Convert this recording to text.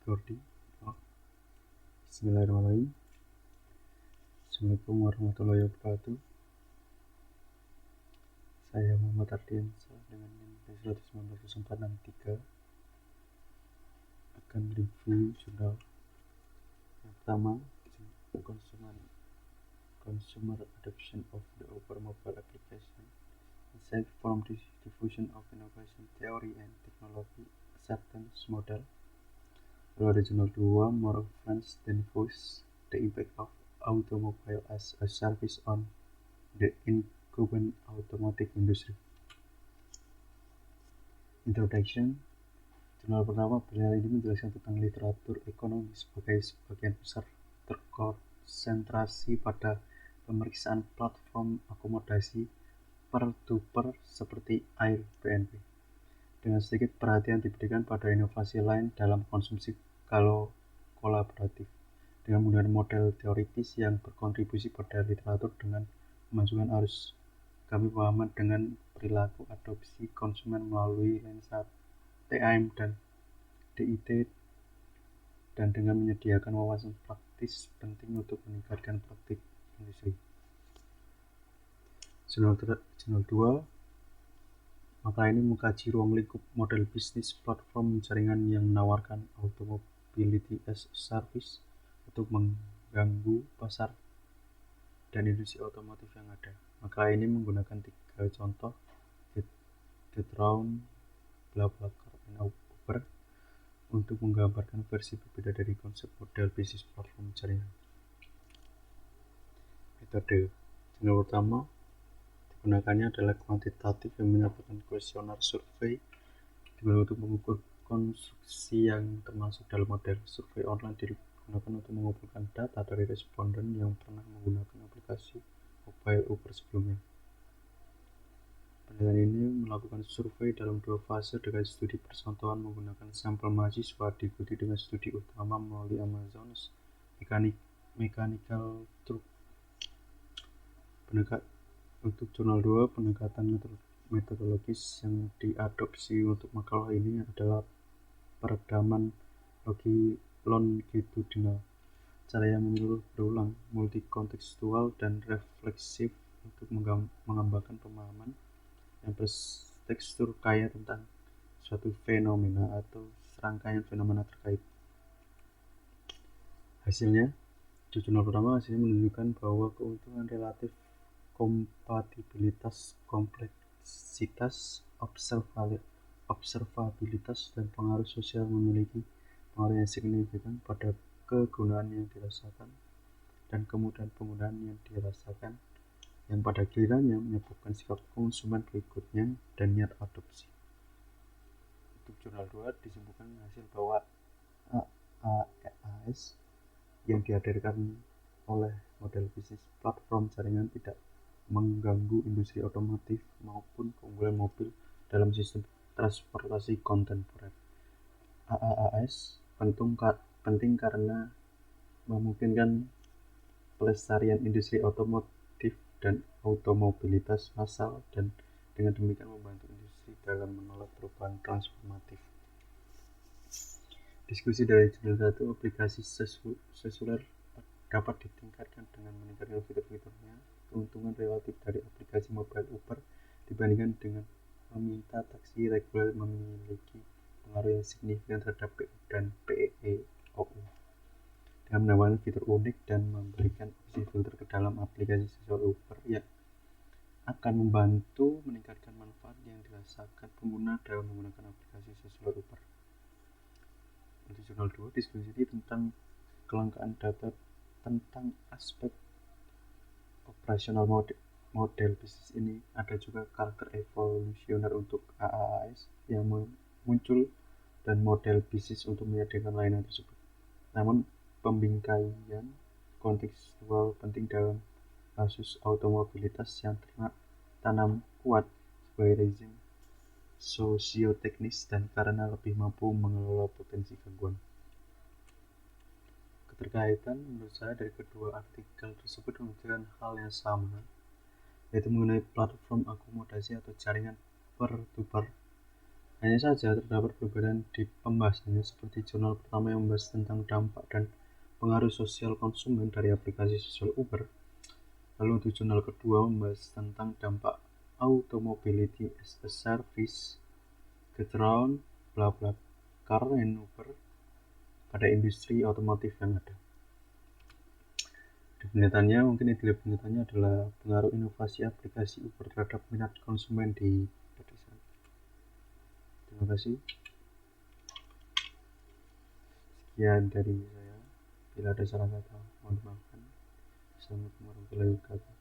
recording. Oh, Bismillahirrahmanirrahim. Assalamualaikum warahmatullahi wabarakatuh. Saya Muhammad Ardiansa dengan NIM P1190463 akan review jurnal yang pertama, Consumer Adoption of the Uber Mobile Application, Insight from Diffusion of Innovation Theory and Technology Acceptance Model. Lalu ada jurnal 2, More Friends Than Voice, The Impact of Automobile as a Service on the Incumbent Automotive Industry. Introduction. Jurnal pertama penelitian ini menjelaskan tentang literatur ekonomi sebagai sebagian besar terkonsentrasi pada pemeriksaan platform akomodasi per-to-per seperti Airbnb, dengan sedikit perhatian diberikan pada inovasi lain dalam konsumsi kolaboratif, dengan menggunakan model teoritis yang berkontribusi pada literatur dengan memasukkan arus kami pemahaman dengan perilaku adopsi konsumen melalui lensa TAM dan DIT, dan dengan menyediakan wawasan praktis penting untuk meningkatkan praktik industri. Jurnal 2, maka ini mengkaji ruang lingkup model bisnis platform jaringan yang menawarkan automobility as a service untuk mengganggu pasar dan industri otomotif yang ada. Maka ini menggunakan 3 contoh, GetRound, BlaBlaCar, dan Uber, untuk menggambarkan versi berbeda dari konsep model bisnis platform jaringan. Metode jurnal pertama digunakannya adalah kuantitatif yang menyebutkan kuesioner survei digunakan untuk mengukur konstruksi yang termasuk dalam model. Survei online digunakan untuk mengumpulkan data dari responden yang pernah menggunakan aplikasi mobile Uber sebelumnya. Penelitian ini melakukan survei dalam 2 fase, dengan studi percontohan menggunakan sampel mahasiswa diikuti dengan studi utama melalui Amazon's Mechanical Turk. Untuk jurnal 2, pendekatan metodologis yang diadopsi untuk makalah ini adalah peredaman longitudinal, cara yang menyeluruh berulang, multikontekstual, dan refleksif untuk mengembangkan pemahaman yang bertekstur kaya tentang suatu fenomena atau serangkaian fenomena terkait. Hasilnya, di jurnal pertama, hasilnya menunjukkan bahwa keuntungan relatif, kompatibilitas, kompleksitas, observabilitas, dan pengaruh sosial memiliki pengaruh yang signifikan pada kegunaan yang dirasakan dan kemudahan penggunaan yang dirasakan, yang pada gilirannya menyebabkan sikap konsumen berikutnya dan niat adopsi. Untuk jurnal 2 disimpulkan hasil bahwa AAS yang dihadirkan oleh model bisnis platform jaringan tidak mengganggu industri otomotif maupun keunggulan mobil dalam sistem transportasi kontemporer. AAS penting karena memungkinkan pelestarian industri otomotif dan automobilitas massal, dan dengan demikian membantu industri dalam menolak perubahan transformatif. Diskusi dari jurnal 1, aplikasi seluler dapat ditingkatkan dengan meningkatkan fitur-fiturnya. Keuntungan relatif dari aplikasi mobile Uber dibandingkan dengan meminta taksi reguler memiliki pengaruh yang signifikan terhadap PU dan PEOU, dengan menambahkan fitur unik dan memberikan opsi filter ke dalam aplikasi sesuai Uber yang akan membantu meningkatkan manfaat yang dirasakan pengguna dalam menggunakan aplikasi sesuai Uber. Untuk jurnal 2, diskusi tentang kelangkaan data tentang aspek operasional model bisnis ini. Ada juga karakter evolusioner untuk AAS yang muncul dan model bisnis untuk menyediakan layanan tersebut. Namun pembingkaian kontekstual penting dalam kasus automobilitas yang tanam kuat sebagai rezim sosioteknis dan karena lebih mampu mengelola potensi gangguan. Keterkaitan menurut saya dari kedua artikel tersebut menunjukkan hal yang sama, yaitu mengenai platform akomodasi atau jaringan per-to-per Hanya saja terdapat perbedaan di pembahasannya, seperti jurnal pertama yang membahas tentang dampak dan pengaruh sosial konsumen dari aplikasi sosial Uber. Lalu di jurnal kedua membahas tentang dampak automobility as a service, get around, bla bla, car and Uber pada industri otomotif yang ada. Mungkin ide penelitiannya adalah pengaruh inovasi aplikasi Uber terhadap minat konsumen di pedesaan. Terima kasih. Sekian dari saya. Bila ada salah kata, mohon dimaafkan. Assalamualaikum warahmatullahi wabarakatuh.